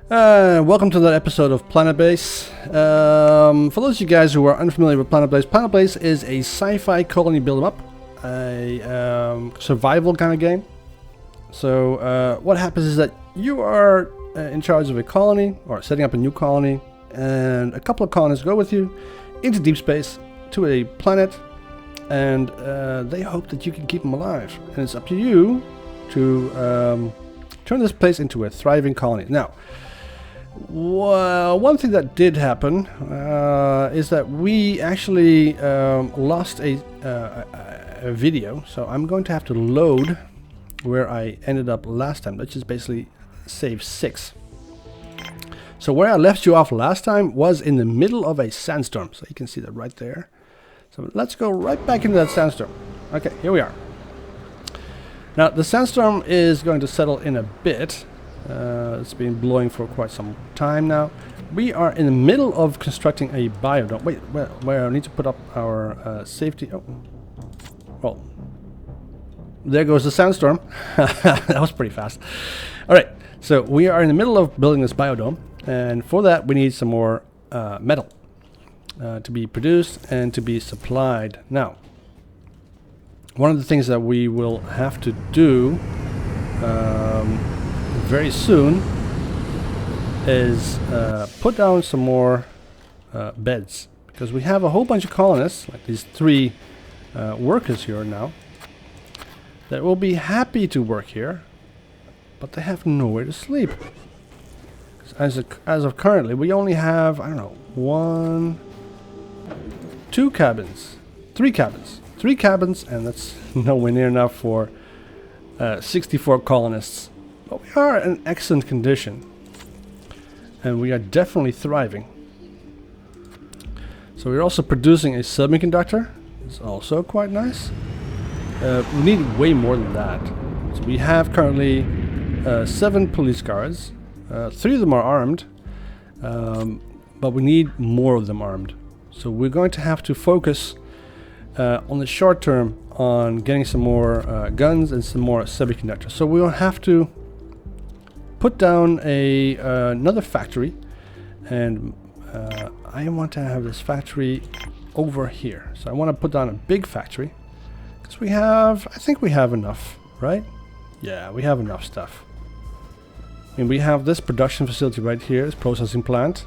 Welcome to that episode of Planetbase. For those of you guys who are unfamiliar with Planetbase, Planetbase is a sci-fi colony build 'em up, a survival kind of game. So what happens is that you are in charge of a colony, or setting up a new colony, and a couple of colonists go with you into deep space to a planet, and they hope that you can keep them alive. And it's up to you to turn this place into a thriving colony. Now, well, one thing that did happen is that we actually lost a video, so I'm going to have to load where I ended up last time, which is basically save 6. So where I left you off last time was in the middle of a sandstorm, so you can see that right there. So let's go right back into that sandstorm. Okay, here we are. Now the sandstorm is going to settle in a bit. It's been blowing for quite some time now. We are in the middle of constructing a biodome. Wait, where I need to put up our safety. Oh, well, there goes the sandstorm. That was pretty fast. All right, so we are in the middle of building this biodome, and for that we need some more metal to be produced and to be supplied. Now, one of the things that we will have to do very soon is put down some more beds, because we have a whole bunch of colonists, like these 3 workers here now, that will be happy to work here, but they have nowhere to sleep. As of currently, we only have, I don't know, 1, 2 cabins, 3 cabins, 3 cabins, and that's nowhere near enough for 64 colonists. But we are in excellent condition, and we are definitely thriving. So we're also producing a semiconductor. It's also quite nice. We need way more than that. So we have currently 7 police guards. 3 of them are armed, but we need more of them armed. So we're going to have to focus on the short term on getting some more guns and some more semiconductors. So we'll have to put down another factory, and I want to have this factory over here. So I want to put down a big factory, because I think we have enough, right? Yeah, we have enough stuff. I mean, we have this production facility right here, this processing plant,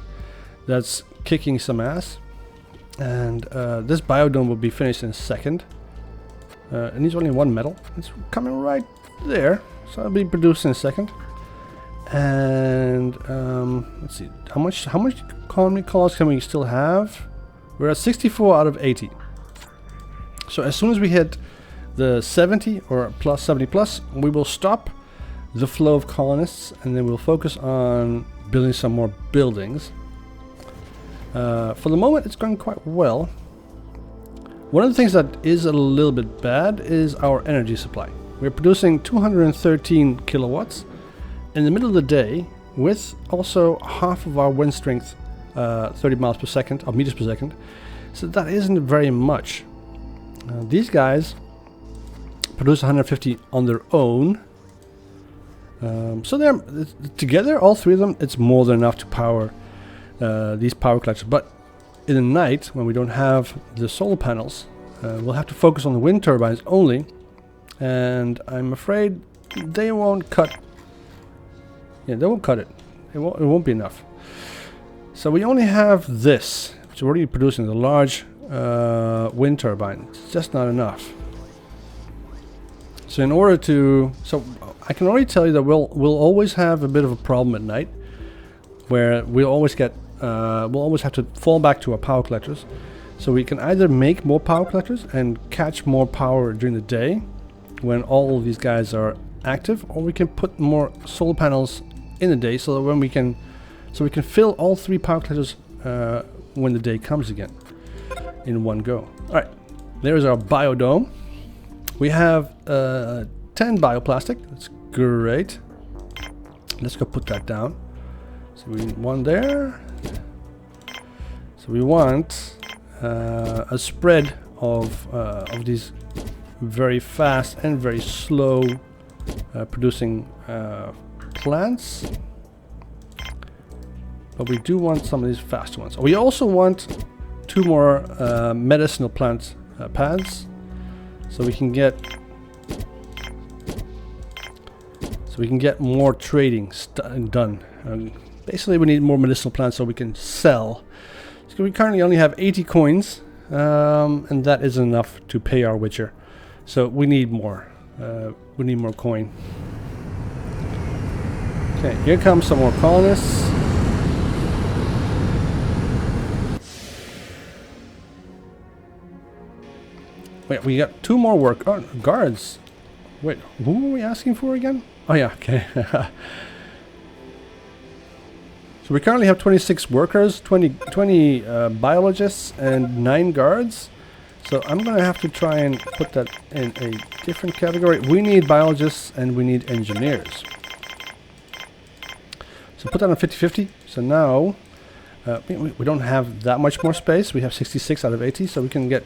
that's kicking some ass. And this biodome will be finished in a second. It needs only 1 metal. It's coming right there, so it'll be produced in a second. And let's see, how much colony calls can we still have? We're at 64 out of 80. So as soon as we hit the 70 or plus 70 plus, we will stop the flow of colonists, and then we'll focus on building some more buildings. For the moment, it's going quite well. One of the things that is a little bit bad is our energy supply. We're producing 213 kilowatts in the middle of the day, with also half of our wind strength, 30 miles per second, or meters per second. So that isn't very much. These guys produce 150 on their own. So they're together, all 3 of them, it's more than enough to power these power collectors. But in the night, when we don't have the solar panels, we'll have to focus on the wind turbines only, and I'm afraid they won't cut. Yeah, they won't cut it. It won't be enough. So we only have this, which is already producing the large wind turbine. It's just not enough. So in order to, so I can already tell you that we'll always have a bit of a problem at night, where we'll always have to fall back to our power collectors. So we can either make more power collectors and catch more power during the day when all of these guys are active, or we can put more solar panels in the day, so that we can fill all 3 power collectors when the day comes again in one go. All right, there's our biodome. We have 10 bioplastic. That's great. Let's go put that down. So we need 1 there. So we want a spread of these very fast and very slow producing plants. but we do want some of these faster ones. We also want 2 more medicinal plant pads, so we can get more trading done. Basically, we need more medicinal plants so we can sell. So we currently only have 80 coins, and that isn't enough to pay our Witcher. So we need more. We need more coin. Okay, here comes some more colonists. Wait, we got 2 more guards. Wait, who are we asking for again? Oh yeah, okay. So we currently have 26 workers, 20 biologists, and 9 guards. So I'm going to have to try and put that in a different category. We need biologists and we need engineers. So put that on 50-50. So now we don't have that much more space. We have 66 out of 80, so we can get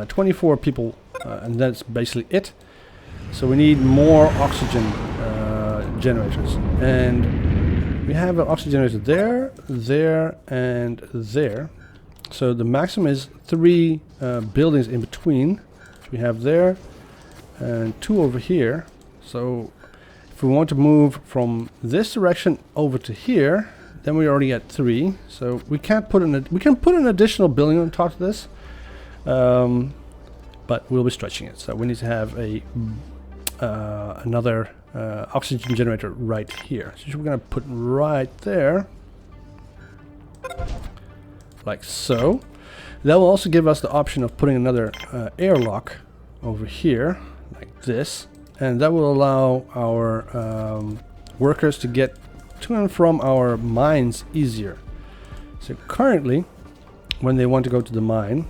24 people, and that's basically it. So we need more oxygen generators, and we have an oxygen generator there, there, and there. So the maximum is 3 buildings in between. So we have there and 2 over here. So if we want to move from this direction over to here, then we already at 3. So we can't put we can put an additional building on top of this, but we'll be stretching it. So we need to have a another oxygen generator right here. So we're gonna put right there, like so. That will also give us the option of putting another airlock over here, like this, and that will allow our workers to get to and from our mines easier. So currently, when they want to go to the mine,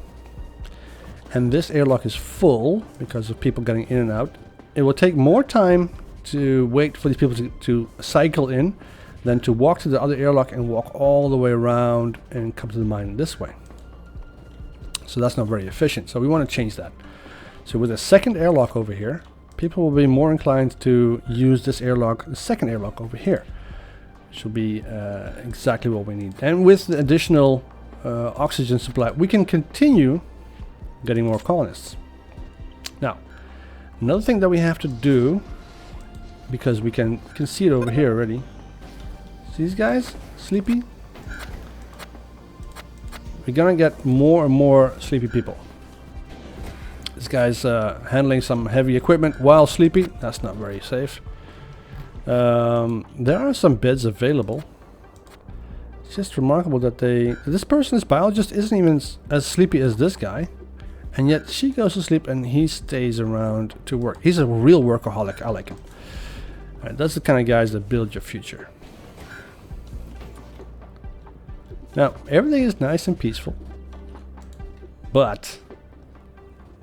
and this airlock is full because of people getting in and out, it will take more time to wait for these people to cycle in than to walk to the other airlock and walk all the way around and come to the mine this way. So that's not very efficient. So we want to change that. So with a second airlock over here, people will be more inclined to use this airlock, the second airlock over here, which will be exactly what we need. And with the additional oxygen supply, we can continue getting more colonists. Now, another thing that we have to do, because we can see it over here already. See these guys? Sleepy? We're gonna get more and more sleepy people. This guy's handling some heavy equipment while sleepy. That's not very safe. There are some beds available. It's just remarkable that this person, this biologist, isn't even as sleepy as this guy. And yet she goes to sleep and he stays around to work. He's a real workaholic. I like him. Alright, that's the kind of guys that build your future. Now, everything is nice and peaceful, but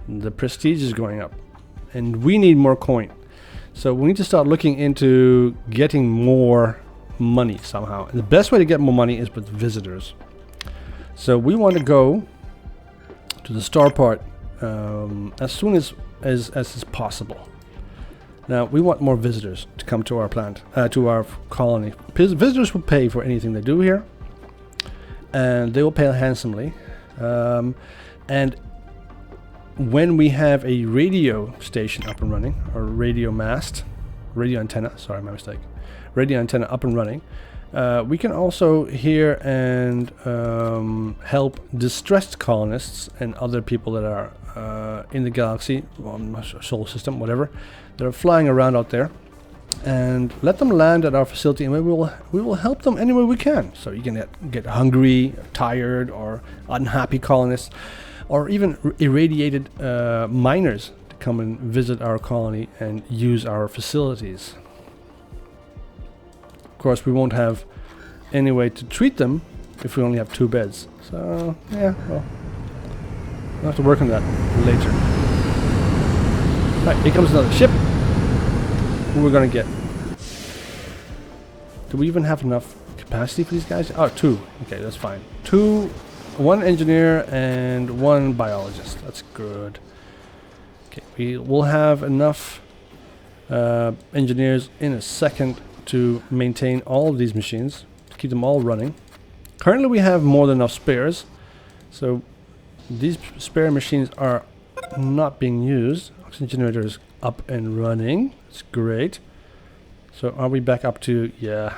the prestige is going up and we need more coin. So we need to start looking into getting more money somehow. And the best way to get more money is with visitors. So we want to go to the star part as soon as is possible. Now we want more visitors to come to our plant, to our colony. Visitors will pay for anything they do here, and they will pay handsomely. And when we have a radio station up and running, or radio antenna, sorry, my mistake, radio antenna up and running, we can also hear and help distressed colonists and other people that are in the galaxy, solar system, whatever, that are flying around out there, and let them land at our facility, and we will help them any way we can. So you can get hungry, tired, or unhappy colonists, or even irradiated miners to come and visit our colony and use our facilities. Of course, we won't have any way to treat them if we only have 2 beds. So yeah, well, we'll have to work on that later. Right, here comes another ship. Who we're gonna get? Do we even have enough capacity for these guys? Oh, 2. Okay, that's fine. 2, 1 engineer and 1 biologist. That's good. Okay, we will have enough engineers in a second to maintain all of these machines, to keep them all running. Currently we have more than enough spares, so these spare machines are not being used. Oxygen generator is up and running. It's great. So are we back up to, yeah.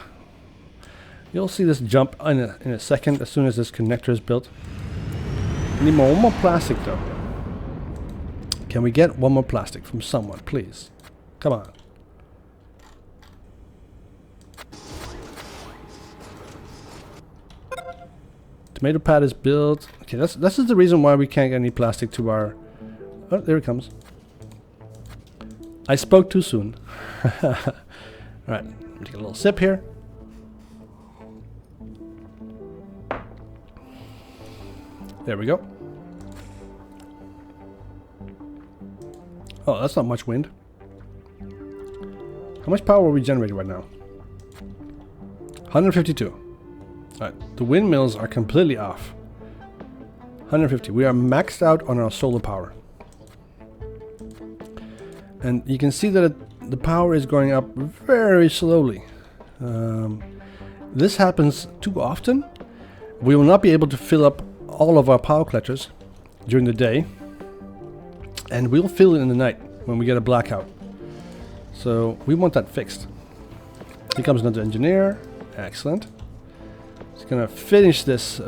You'll see this jump in a second as soon as this connector is built. We need one more plastic though. Can we get one more plastic from someone, please? Come on. Tomato pad is built. Okay, this is the reason why we can't get any plastic to our... Oh, there it comes. I spoke too soon. Alright, take a little sip here. There we go. Oh, that's not much wind. How much power are we generating right now? 152. Alright, the windmills are completely off. 150. We are maxed out on our solar power. And you can see that the power is going up very slowly. This happens too often. We will not be able to fill up all of our power collectors during the day. And we'll fill it in the night when we get a blackout. So we want that fixed. Here comes another engineer. Excellent. It's gonna finish this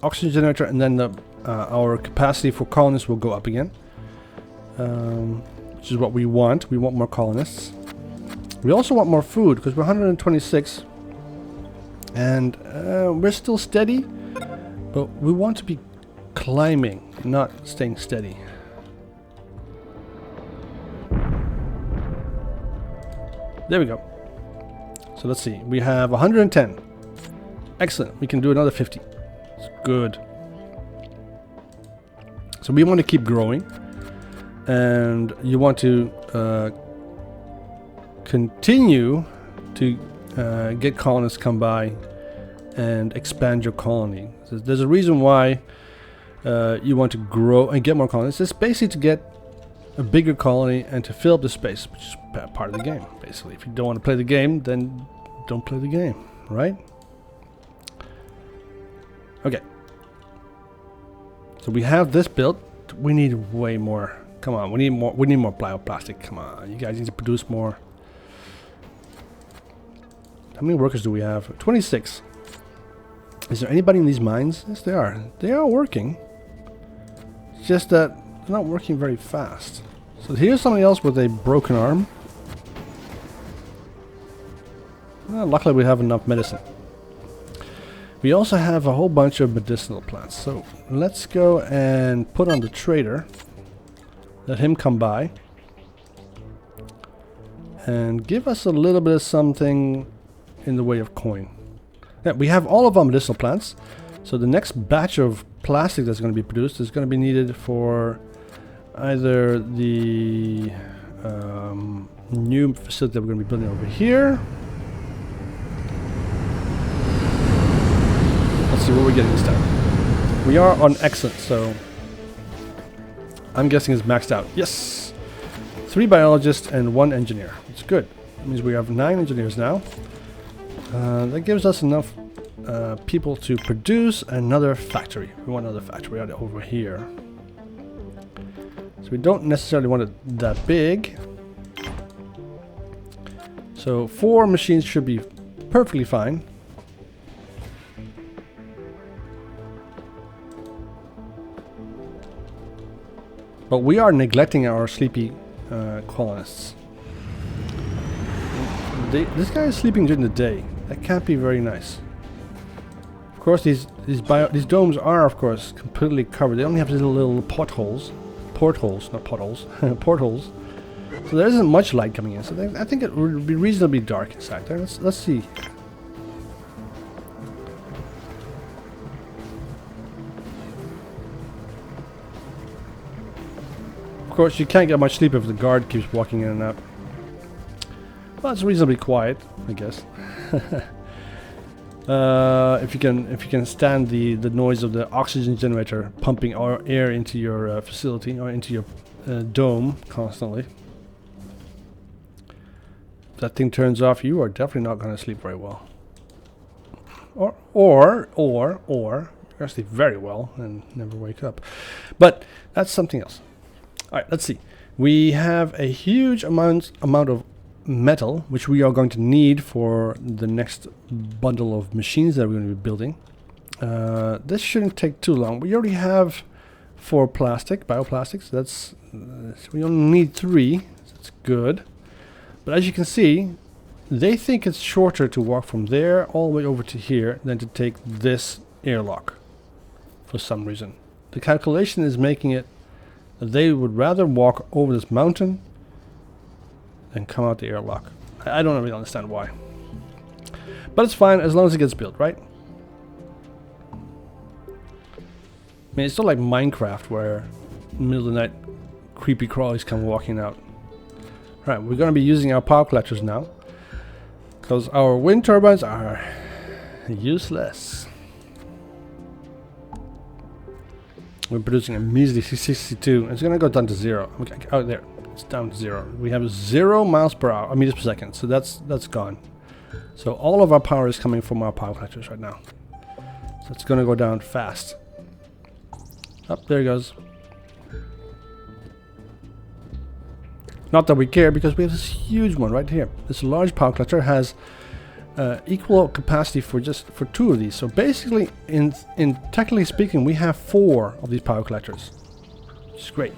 oxygen generator, and then our capacity for colonists will go up again, which is what we want. We want more colonists. We also want more food because we're 126, and we're still steady, but we want to be climbing, not staying steady. There we go. So let's see. We have 110. Excellent. We can do another 50. It's good. So we want to keep growing, and you want to continue to get colonists come by and expand your colony. So there's a reason why you want to grow and get more colonists. It's basically to get a bigger colony and to fill up the space, which is part of the game. Basically, if you don't want to play the game, then don't play the game, right? Okay. So we have this built. We need way more. Come on, we need more. We need more bioplastic. Come on, you guys need to produce more. How many workers do we have? 26. Is there anybody in these mines? Yes, they are. They are working. It's just that they're not working very fast. So here's somebody else with a broken arm. Well, luckily we have enough medicine. We also have a whole bunch of medicinal plants. So let's go and put on the trader. Let him come by. And give us a little bit of something in the way of coin. Yeah, we have all of our medicinal plants. So the next batch of plastic that's going to be produced is going to be needed for either the new facility that we're going to be building over here. Let's see what we're getting this time. We are on excellent, so I'm guessing it's maxed out. Yes! 3 biologists and 1 engineer. It's good. That means we have 9 engineers now. That gives us enough people to produce another factory. We want another factory out over here. So we don't necessarily want it that big. So 4 machines should be perfectly fine. But we are neglecting our sleepy colonists. This guy is sleeping during the day. That can't be very nice. Of course, these domes are, of course, completely covered. They only have these little portholes, not potholes, portholes. So there isn't much light coming in. So I think it would be reasonably dark inside there. Let's see. Of course, you can't get much sleep if the guard keeps walking in and out. Well, it's reasonably quiet, I guess. If you can stand the noise of the oxygen generator pumping air into your facility or into your dome constantly. If that thing turns off, you are definitely not going to sleep very well. Or actually very well and never wake up. But that's something else. All right, let's see. We have a huge amount of metal, which we are going to need for the next bundle of machines that we're going to be building. This shouldn't take too long. We already have 4 bioplastics. That's we only need 3. So that's good. But as you can see, they think it's shorter to walk from there all the way over to here than to take this airlock for some reason. The calculation is making it that they would rather walk over this mountain than come out the airlock. I don't really understand why. But it's fine as long as it gets built, right? I mean, it's not like Minecraft where in the middle of the night creepy crawlies come walking out. Alright, we're going to be using our power collectors now, because our wind turbines are useless. We're producing a measly 62. It's going to go down to 0. Okay, out there. It's down to 0. We have 0 miles per hour, meters per second. So that's gone. So all of our power is coming from our power collectors right now. So it's going to go down fast. Up there it goes. Not that we care, because we have this huge one right here. This large power collector has equal capacity for 2 of these. So basically, in technically speaking, we have 4 of these power collectors, which is great.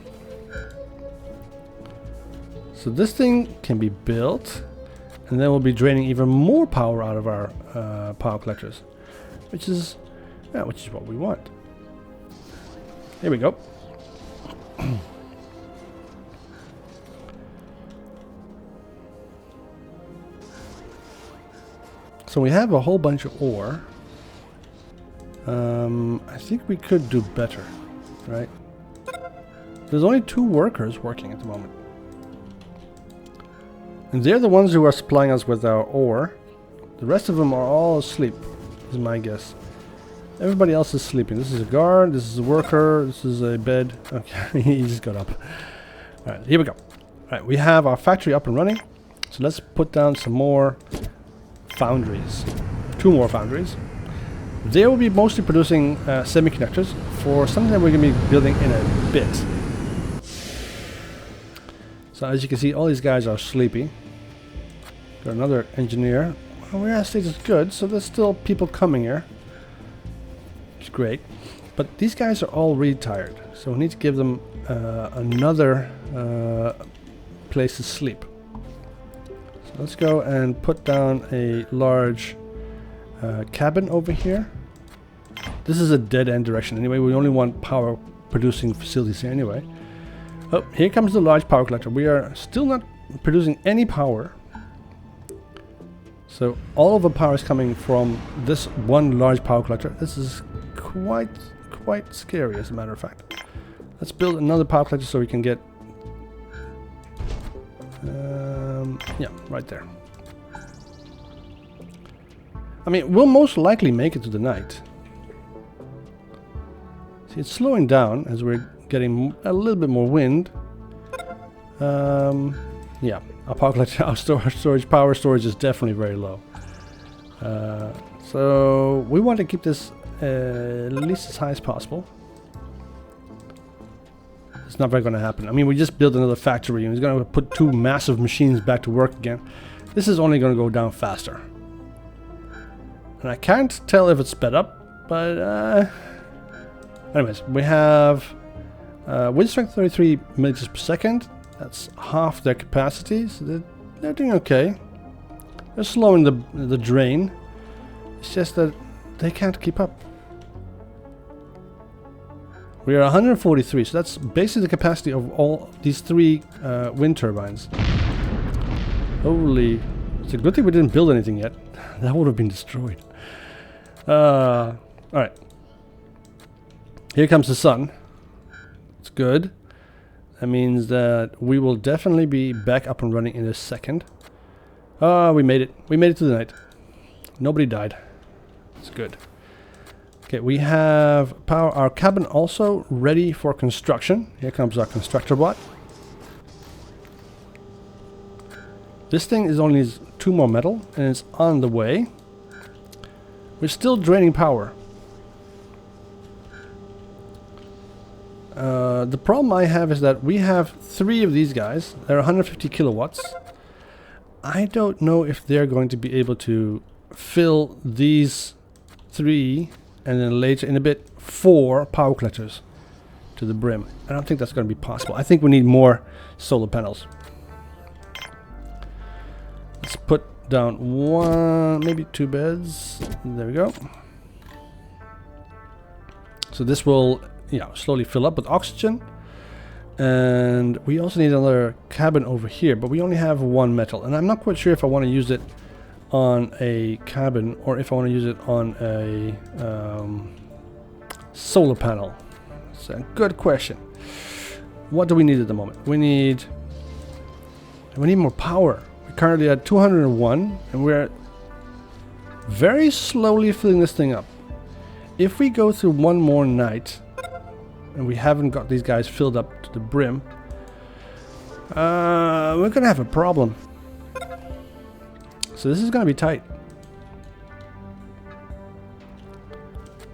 So this thing can be built, and then we'll be draining even more power out of our power collectors, which is what we want. Here we go. So we have a whole bunch of ore. I think we could do better, right? There's only 2 workers working at the moment. And they're the ones who are supplying us with our ore. The rest of them are all asleep, is my guess. Everybody else is sleeping. This is a guard, this is a worker, this is a bed. Okay, he just got up. Alright, here we go. Alright, we have our factory up and running. So let's put down some more foundries. 2 more foundries. They will be mostly producing semiconductors for something that we're going to be building in a bit. So as you can see, all these guys are sleepy. Got another engineer. Well, we are status good, so there's still people coming here. Which is great. But these guys are all really tired, so we need to give them another place to sleep. Let's go and put down a large cabin over here. This is a dead end direction anyway. We only want power producing facilities here anyway. Oh, here comes the large power collector. We are still not producing any power. So all of the power is coming from this one large power collector. This is quite scary, as a matter of fact. Let's build another power collector so we can get yeah, right there. I mean, we'll most likely make it to the night. See, it's slowing down as we're getting a little bit more wind. Yeah, our power collector, our power storage is definitely very low. So we want to keep this at least as high as possible. It's not very going to happen. I mean, we just built another factory and it's going to put 2 massive machines back to work again. This is only going to go down faster. And I can't tell if it's sped up, but anyways, we have wind strength 33 meters per second. That's half their capacity, so they're doing okay. They're slowing the drain. It's just that they can't keep up. We are 143, so that's basically the capacity of all these 3 wind turbines. Holy, it's a good thing we didn't build anything yet. That would have been destroyed. Alright. Here comes the sun. It's good. That means that we will definitely be back up and running in a second. We made it. We made it to the night. Nobody died. It's good. Okay, we have our cabin also ready for construction. Here comes our constructor bot. This thing is only 2 more metal and it's on the way. We're still draining power. The problem I have is that we have 3 of these guys. They're 150 kilowatts. I don't know if they're going to be able to fill these 3 and then later in a bit 4 power collectors to the brim. I don't think that's going to be possible. I think we need more solar panels. Let's put down 1, maybe 2 beds. There we go. So this will, yeah, slowly fill up with oxygen. And we also need another cabin over here, but we only have 1 metal, and I'm not quite sure if I want to use it on a cabin or if I want to use it on a solar panel. It's a good question. What do we need at the moment? We need more power. We're currently at 201, and we're very slowly filling this thing up. If we go through one more night and we haven't got these guys filled up to the brim, we're gonna have a problem. So this is gonna be tight.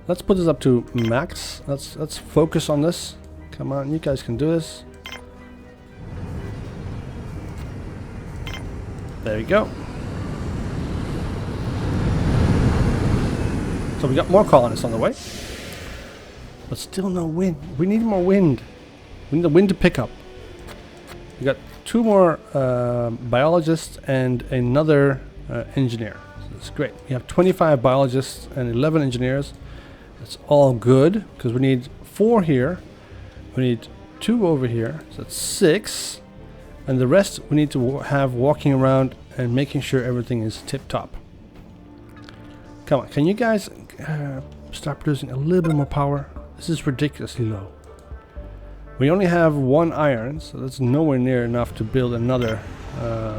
Let's put this up to max. Let's focus on this. Come on, you guys can do this. There we go. So we got more colonists on the way. But still no wind. We need more wind. We need the wind to pick up. We got 2 more biologists and another engineer. So that's great. We have 25 biologists and 11 engineers. That's all good because we need 4 here. We need 2 over here. So that's 6. And the rest we need to have walking around and making sure everything is tip top. Come on, can you guys start producing a little bit more power? This is ridiculously low. We only have 1 iron, so that's nowhere near enough to build another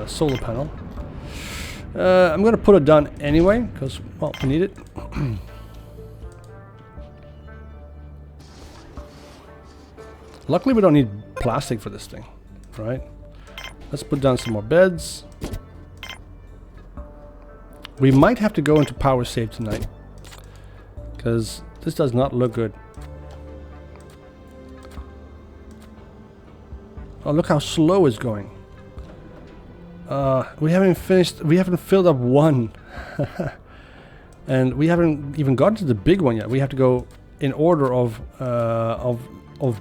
solar panel. I'm going to put it down anyway, because, well, we need it. Luckily, we don't need plastic for this thing, right? Let's put down some more beds. We might have to go into power save tonight, because this does not look good. Oh, look how slow it's going. We haven't finished. We haven't filled up 1, and we haven't even gotten to the big one yet. We have to go in order of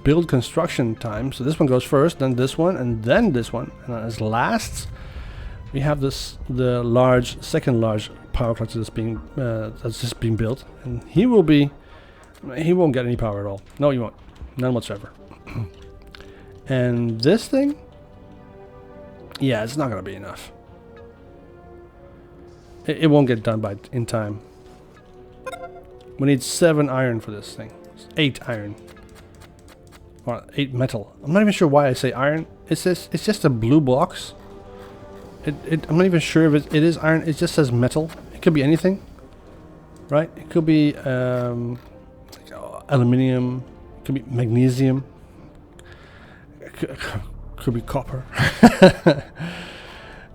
build construction time. So this one goes first, then this one, and then this one, and as last, we have the second large power collector that's just being built, and he won't get any power at all. No, he won't, none whatsoever. And this thing, yeah, it's not gonna be enough. It won't get done in time. We need 7 iron for this thing. 8 iron. Or 8 metal. I'm not even sure why I say iron. It's just a blue box. I'm not even sure if it is iron. It just says metal. It could be anything, right? It could be aluminium. It could be magnesium. It could be copper.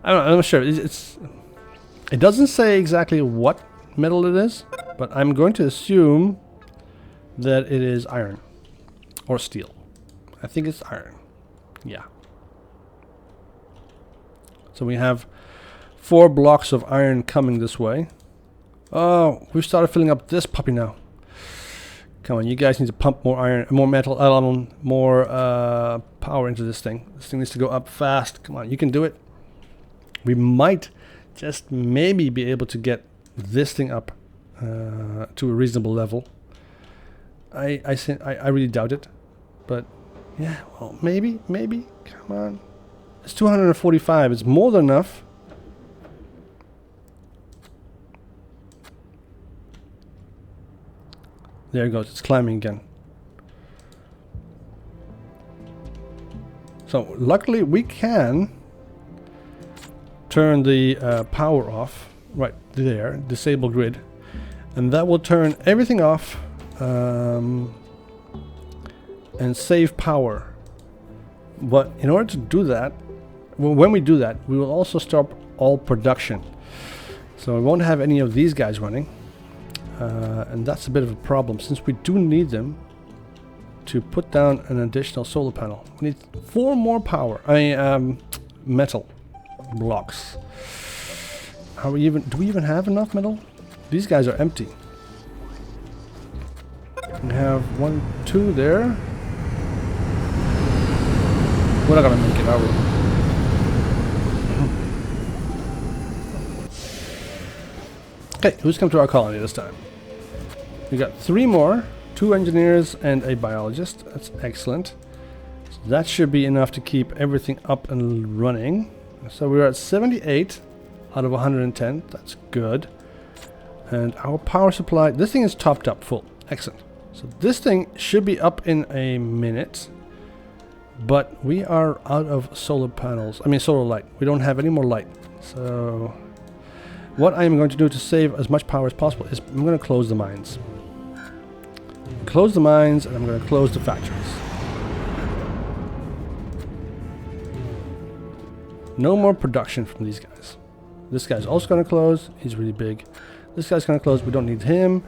I'm not sure. It doesn't say exactly what metal it is, but I'm going to assume that it is iron or steel. I think it's iron. Yeah. So we have 4 blocks of iron coming this way. Oh, we've started filling up this puppy now. Come on, you guys need to pump more iron, more metal, more power into this thing. This thing needs to go up fast. Come on, you can do it. We might just maybe be able to get this thing up to a reasonable level. I really doubt it, but yeah, well, maybe. Come on, it's 245. It's more than enough. There it goes. It's climbing again. So luckily we can turn the power off right there, disable grid, and that will turn everything off and save power. But in order to do that, when we do that, we will also stop all production. So we won't have any of these guys running. And that's a bit of a problem since we do need them to put down an additional solar panel. We need 4 more power. Metal blocks. Do we even have enough metal? These guys are empty. We have 1, 2 there. We're not gonna make it, are we? Okay, who's come to our colony this time? We got 3 more, 2 engineers and a biologist. That's excellent. So that should be enough to keep everything up and running. So we're at 78 out of 110. That's good. And our power supply, this thing is topped up full. Excellent. So this thing should be up in a minute. But we are out of solar panels. I mean solar light. We don't have any more light. So what I am going to do to save as much power as possible is I'm going to close the mines. Close the mines and I'm going to close the factories. No more production from these guys. This guy's also going to close. He's really big. This guy's going to close. We don't need him.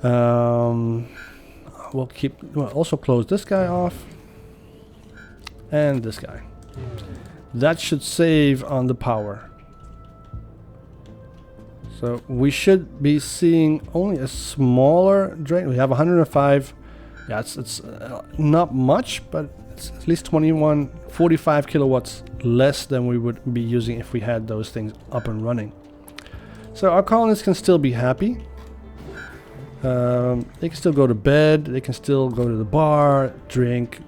We'll also close this guy off. And this guy. That should save on the power. So we should be seeing only a smaller drain. We have 105. Yeah, it's not much, but it's at least 45 kilowatts less than we would be using if we had those things up and running. So our colonists can still be happy. They can still go to bed. They can still go to the bar, drink,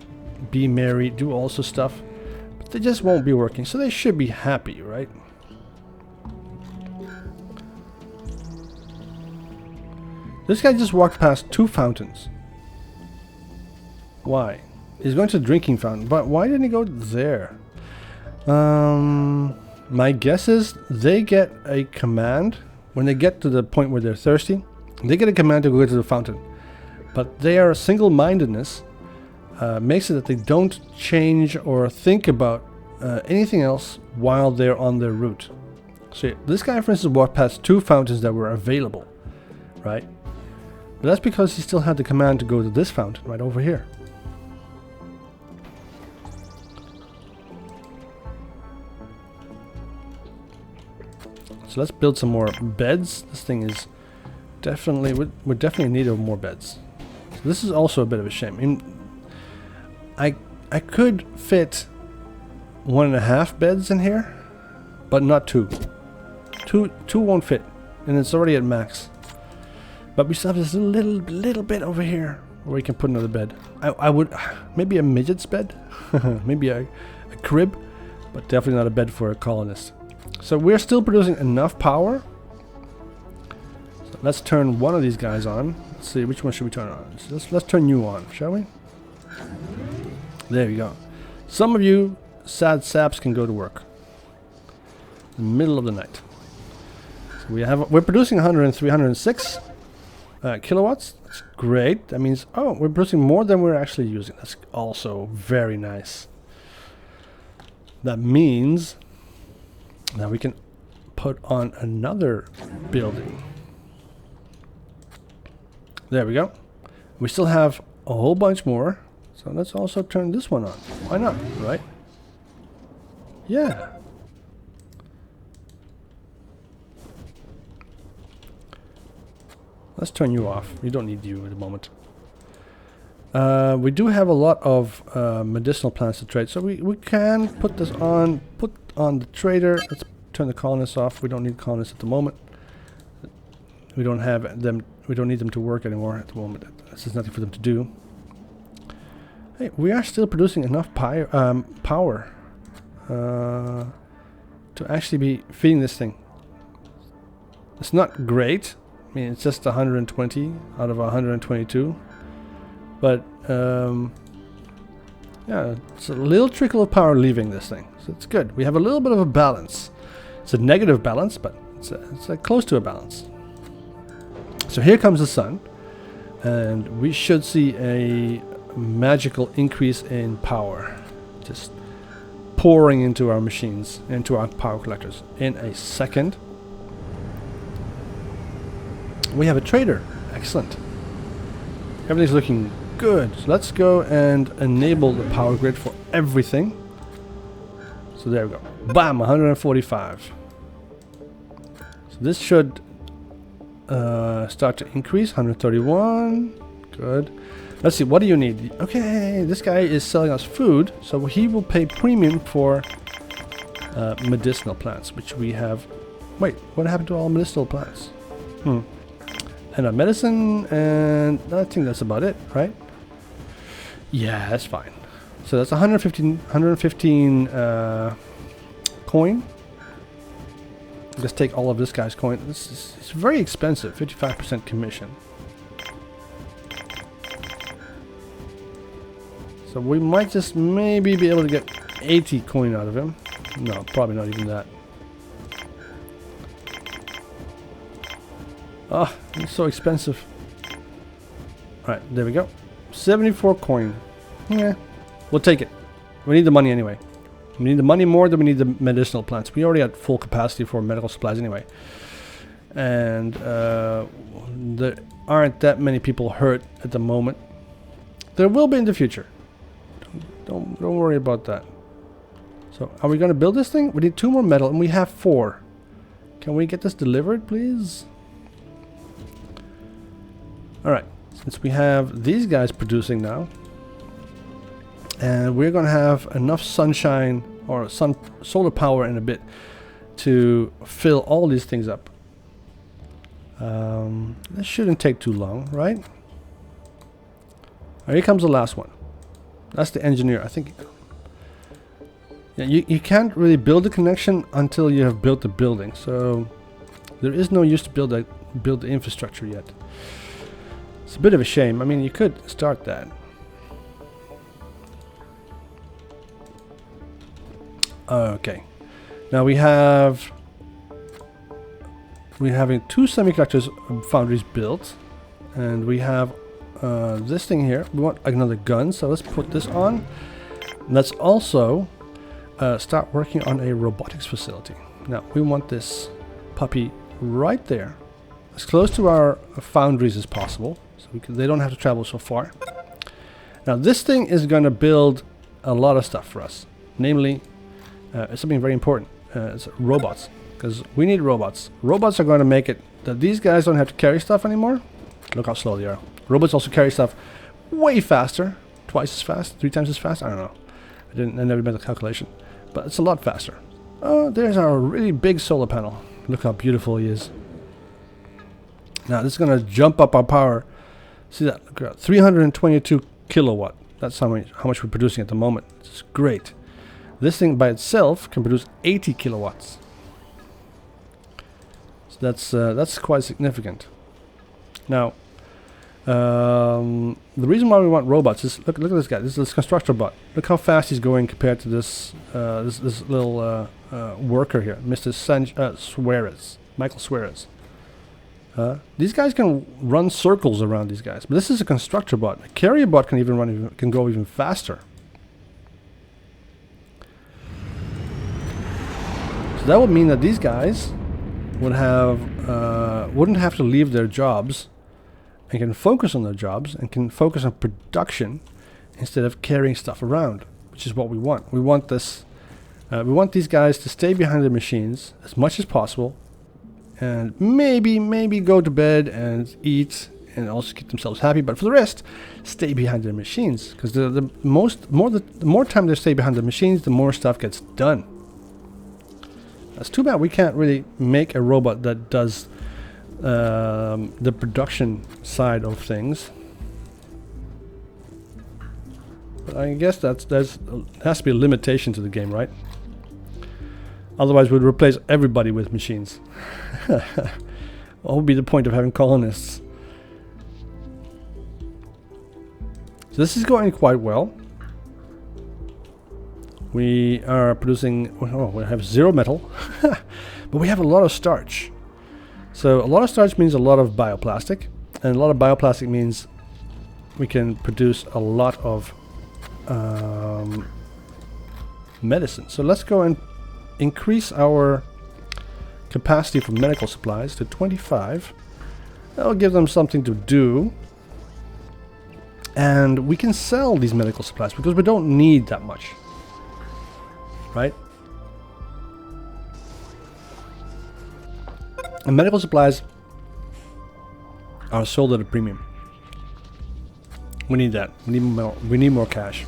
be merry, do also stuff. But they just won't be working. So they should be happy, right? This guy just walked past 2 fountains. Why? He's going to the drinking fountain, but why didn't he go there? My guess is they get a command when they get to the point where they're thirsty. They get a command to go to the fountain, but their single-mindedness makes it that they don't change or think about anything else while they're on their route. So this guy, for instance, walked past 2 fountains that were available, right? But that's because he still had the command to go to this fountain right over here. So let's build some more beds. This thing is definitely, we definitely in need of more beds. So this is also a bit of a shame. I mean, I could fit 1.5 beds in here, but not 2. Two won't fit, and it's already at max. But we still have this little bit over here where we can put another bed. I would maybe a midget's bed, maybe a crib, but definitely not a bed for a colonist. So we're still producing enough power. So let's turn one of these guys on. Let's see, which one should we turn on? So let's turn you on, shall we? There we go. Some of you sad saps can go to work in the middle of the night. So we're producing 306 kilowatts. That's great. That means, oh, we're producing more than we're actually using. That's also very nice. That means that we can put on another building. There we go. We still have a whole bunch more. So let's also turn this one on. Why not, right? Yeah. Let's turn you off. We don't need you at the moment. We do have a lot of medicinal plants to trade, so we can put this on. Put on the trader. Let's turn the colonists off. We don't need colonists at the moment. We don't have them. We don't need them to work anymore at the moment. There's nothing for them to do. Hey, we are still producing enough power to actually be feeding this thing. It's not great. I mean, it's just 120 out of 122. But, yeah, it's a little trickle of power leaving this thing. So it's good. We have a little bit of a balance. It's a negative balance, but it's close to a balance. So here comes the sun. And we should see a magical increase in power. Just pouring into our machines, into our power collectors in a second. We have a trader. Excellent. Everything's looking good. So let's go and enable the power grid for everything. So there we go. Bam, 145. So this should start to increase. 131. Good. Let's see, what do you need? Okay, this guy is selling us food, so he will pay premium for medicinal plants, which we have. Wait, what happened to all medicinal plants? And medicine, and I think that's about it, right? Yeah, that's fine. So that's 115 coin. Let's take all of this guy's coin. It's very expensive, 55% commission. So we might just maybe be able to get 80 coin out of him. No, probably not even that. Ah, it's so expensive. Alright, there we go. 74 coin. Yeah, we'll take it. We need the money anyway. We need the money more than we need the medicinal plants. We already had full capacity for medical supplies anyway. And there aren't that many people hurt at the moment. There will be in the future. Don't worry about that. So, are we going to build this thing? We need 2 more metal, and we have 4. Can we get this delivered, please? Alright, since we have these guys producing now, and we're going to have enough sunshine or solar power in a bit to fill all these things up. This shouldn't take too long, right? Here comes the last one. That's the engineer, I think. Yeah, you can't really build a connection until you have built the building, so there is no use to build the infrastructure yet. It's a bit of a shame. I mean, you could start that. Okay. Now we're having 2 semiconductors foundries built, and we have this thing here. We want another gun, so let's put this on. Let's also start working on a robotics facility. Now we want this puppy right there, as close to our foundries as possible, so they don't have to travel so far. Now this thing is going to build a lot of stuff for us, namely something very important. It's robots, because we need robots. Robots are going to make it that these guys don't have to carry stuff anymore. Look how slow they are. Robots also carry stuff way faster, twice as fast, 3 times as fast. I don't know. I never made the calculation, but it's a lot faster. Oh, there's our really big solar panel. Look how beautiful he is. Now this is going to jump up our power. See that? Look at that. 322 kilowatt. That's how much we're producing at the moment. It's great. This thing by itself can produce 80 kilowatts. So that's quite significant. Now, the reason why we want robots is look at this guy. This is this constructor bot. Look how fast he's going compared to this this little worker here, Mr. Suarez, Michael Suarez. These guys can run circles around these guys, but this is a constructor bot. A carrier bot can even can go even faster. So that would mean that these guys would wouldn't have to leave their jobs and can focus on their jobs and can focus on production instead of carrying stuff around, which is what we want. We want this. We want these guys to stay behind their machines as much as possible, and maybe go to bed and eat and also keep themselves happy. But for the rest, stay behind their machines, because the more time they stay behind the machines, the more stuff gets done. It's too bad we can't really make a robot that does the production side of things. But I guess there has to be a limitation to the game, right? Otherwise we'd replace everybody with machines. What would be the point of having colonists? So this is going quite well. We are producing, we have 0 metal, but we have a lot of starch. So a lot of starch means a lot of bioplastic, and a lot of bioplastic means we can produce a lot of medicine. So let's go and increase our capacity for medical supplies to 25. That'll give them something to do. And we can sell these medical supplies because we don't need that much. Right? And medical supplies are sold at a premium. We need that. We need more cash.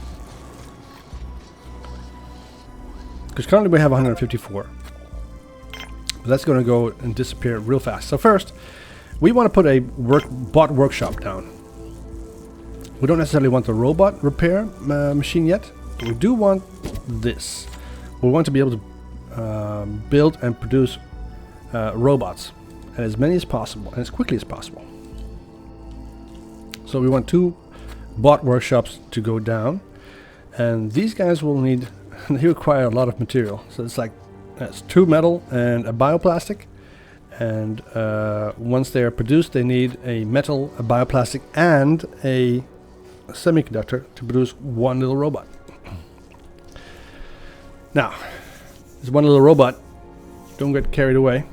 Because currently we have 154. But that's going to go and disappear real fast. So first, we want to put a bot workshop down. We don't necessarily want the robot repair machine yet. But we do want this. We want to be able to build and produce robots. And as many as possible. And as quickly as possible. So we want 2 bot workshops to go down. And these guys will need... they require a lot of material. So it's like... that's 2 metal and a bioplastic. And once they are produced, they need a metal, a bioplastic, and a semiconductor to produce one little robot. Now, this one little robot, don't get carried away.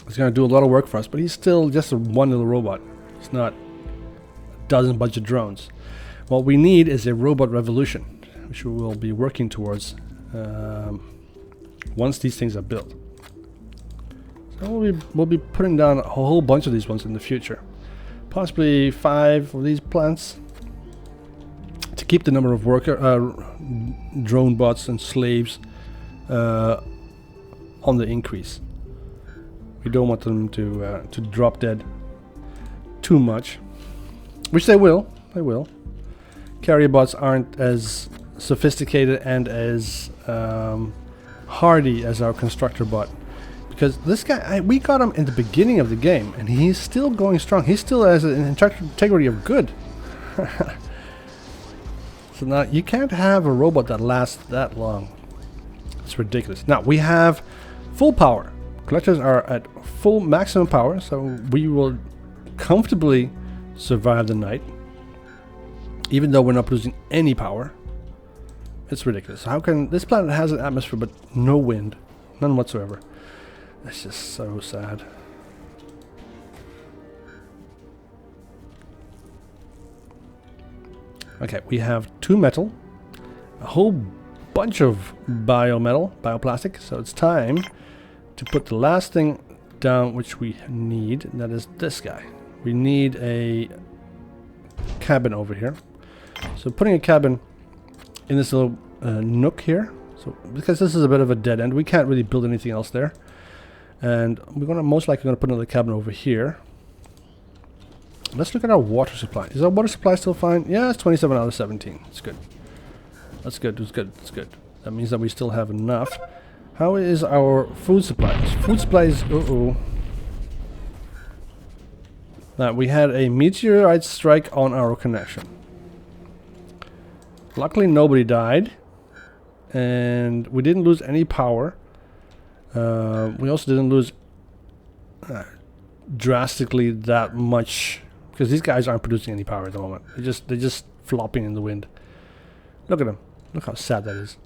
He's going to do a lot of work for us, but he's still just one little robot. It's not a dozen bunch of drones. What we need is a robot revolution, which we will be working towards once these things are built. So we'll be putting down a whole bunch of these ones in the future. Possibly 5 of these plants to keep the number of drone bots and slaves on the increase. We don't want them to drop dead too much, which they will. They will. Carrier bots aren't as sophisticated and as hardy as our constructor bot. Because this guy, we got him in the beginning of the game, and he's still going strong. He still has an integrity of good. So now, you can't have a robot that lasts that long. It's ridiculous. Now, we have full power. Collectors are at full maximum power, so we will comfortably survive the night. Even though we're not producing any power. It's ridiculous. How can... this planet has an atmosphere, but no wind. None whatsoever. That's just so sad. Okay, we have 2 metal, a whole bunch of bioplastic, so it's time to put the last thing down which we need, and that is this guy. We need a cabin over here. So putting a cabin in this little nook here, so because this is a bit of a dead end, we can't really build anything else there. And we're most likely going to put another cabin over here. Let's look at our water supply. Is our water supply still fine? Yeah, it's 27 out of 17. It's good. That's good. It's good. It's good. That means that we still have enough. How is our food supplies? Food supplies. Now, we had a meteorite strike on our connection. Luckily, nobody died. And we didn't lose any power. We also didn't lose drastically that much, because these guys aren't producing any power at the moment. They're just flopping in the wind. Look at them. Look how sad that is.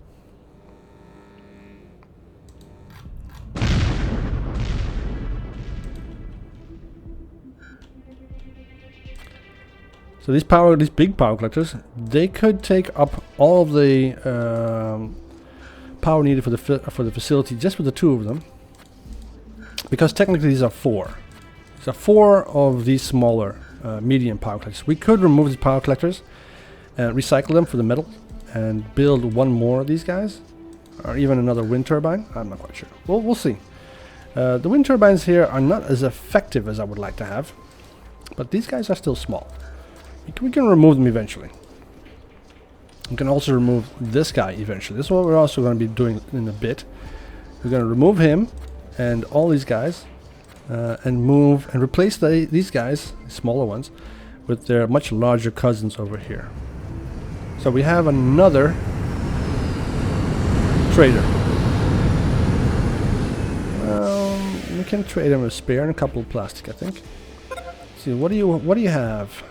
So these big power collectors, they could take up all of the power needed for the facility just with the 2 of them, because technically these are 4. These are 4 of these smaller medium power collectors. We could remove these power collectors and recycle them for the metal and build 1 more of these guys, or even another wind turbine. I'm not quite sure. We'll see. The wind turbines here are not as effective as I would like to have, but these guys are still small. We can remove them eventually. We can also remove this guy eventually. This is what we're also going to be doing in a bit. We're going to remove him and all these guys and move and replace these guys, the smaller ones, with their much larger cousins over here. So we have another trader. We can trade him a spare and a couple of plastic, I think. Let's see, what do you have?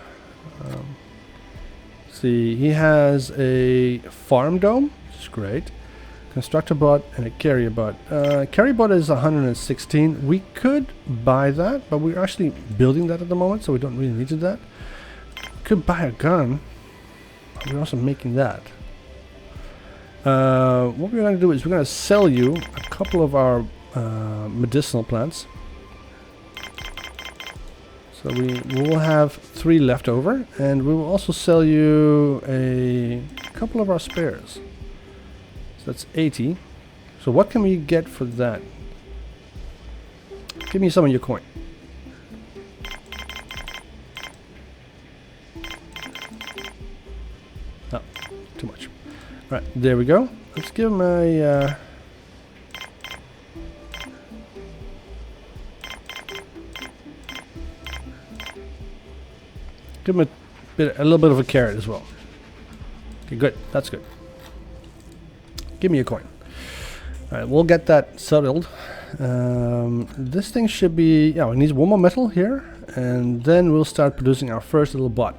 See, he has a farm dome, which is great. constructor bot and a carrier bot. Carrier bot is 116. We could buy that, but we're actually building that at the moment, so we don't really need to do that. Could buy a gun. We're also making that. What we're going to do is we're going to sell you a couple of our medicinal plants. So we will have 3 left over, and we will also sell you a couple of our spares. So that's 80. So what can we get for that? Give me some of your coin. Oh, too much. All right, there we go. Let's give him a... give him a little bit of a carrot as well. Okay, good. That's good. Give me a coin. All right, we'll get that settled. This thing should be... yeah, we need one more metal here, and then we'll start producing our first little bot.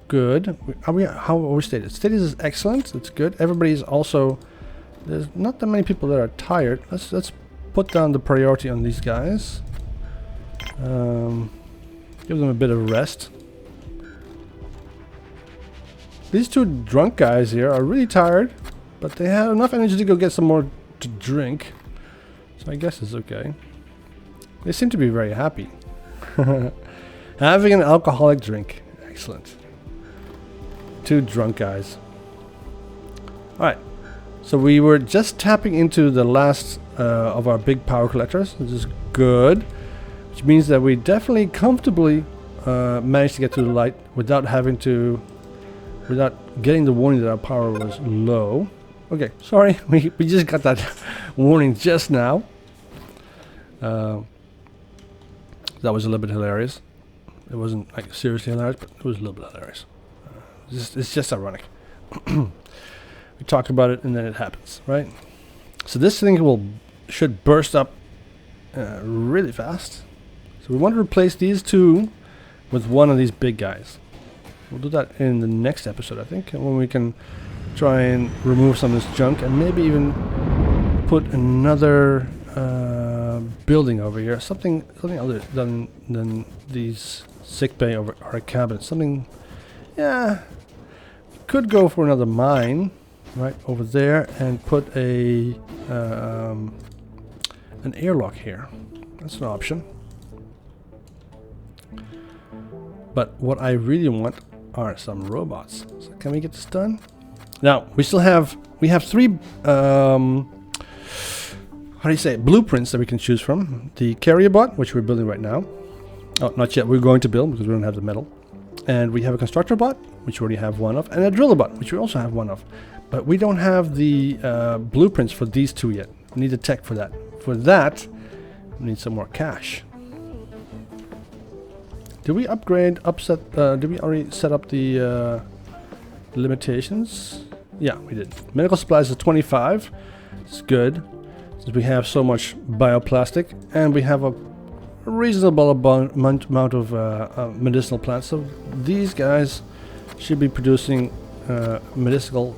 Good. How are we status? Status is excellent. It's good. Everybody's also... there's not that many people that are tired. Let's put down the priority on these guys. Give them a bit of rest. These 2 drunk guys here are really tired, but they have enough energy to go get some more to drink. So I guess it's okay. They seem to be very happy. Having an alcoholic drink. Excellent. 2 drunk guys. Alright. So we were just tapping into the last of our big power collectors, which is good. Which means that we definitely comfortably managed to get to the light without having to... without getting the warning that our power was low. Okay, sorry, we just got that warning just now. That was a little bit hilarious. It wasn't like seriously hilarious, but it was a little bit hilarious. It's just ironic. We talk about it and then it happens, right? So this thing should burst up really fast. So we want to replace these 2 with one of these big guys. We'll do that in the next episode, I think, when we can try and remove some of this junk and maybe even put another building over here, something other than these sick bay or a cabin. Something, yeah. Could go for another mine right over there and put a an airlock here. That's an option. But what I really want are some robots. So can we get this done? Now we have 3 how do you say it? Blueprints that we can choose from. The carrier bot, which we're building right now. Oh, not yet. We're going to build because we don't have the metal. And we have a constructor bot, which we already have one of, and a driller bot, which we also have one of. But we don't have the blueprints for these 2 yet. We need the tech for that. For that, we need some more cash. Did we did we already set up the limitations? Yeah, we did. Medical supplies is 25. It's good, since we have so much bioplastic, and we have a reasonable amount of medicinal plants. So these guys should be producing medicine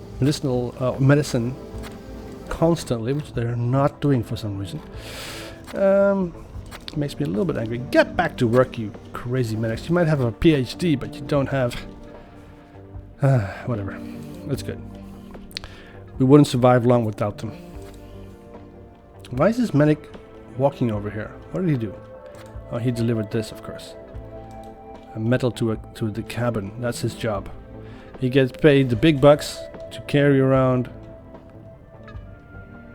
constantly, which they're not doing for some reason. Makes me a little bit angry. Get back to work, you crazy medics. You might have a PhD, but you don't have... whatever. That's good. We wouldn't survive long without them. Why is this medic walking over here? What did he do? Oh, he delivered this, of course. A metal to the cabin. That's his job. He gets paid the big bucks to carry around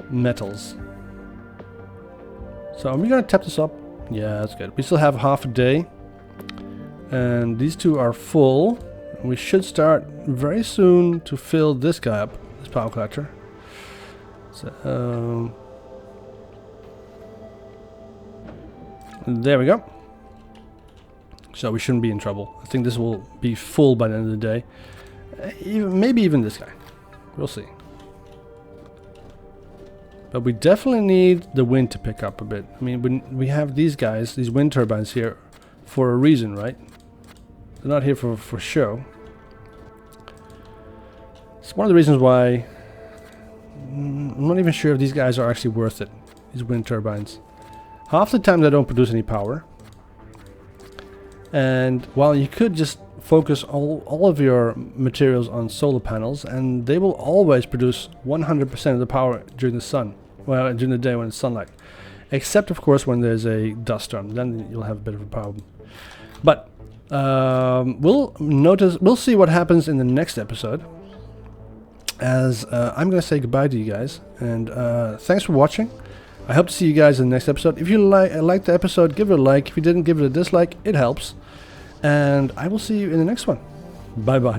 metals. So are we gonna tap this up? Yeah, that's good. We still have half a day, and these 2 are full. We should start very soon to fill this guy up, this power collector. So there we go. So we shouldn't be in trouble. I think this will be full by the end of the day. Maybe even this guy. We'll see. But we definitely need the wind to pick up a bit. I mean, we have these guys, these wind turbines here, for a reason, right? They're not here for show. It's one of the reasons why I'm not even sure if these guys are actually worth it, these wind turbines. Half the time they don't produce any power. And while you could just focus all of your materials on solar panels, and they will always produce 100% of the power during the sun. Well, during the day when it's sunlight. Except, of course, when there's a dust storm. Then you'll have a bit of a problem. But we'll see what happens in the next episode. As I'm going to say goodbye to you guys. And thanks for watching. I hope to see you guys in the next episode. If you liked the episode, give it a like. If you didn't, give it a dislike. It helps. And I will see you in the next one. Bye bye.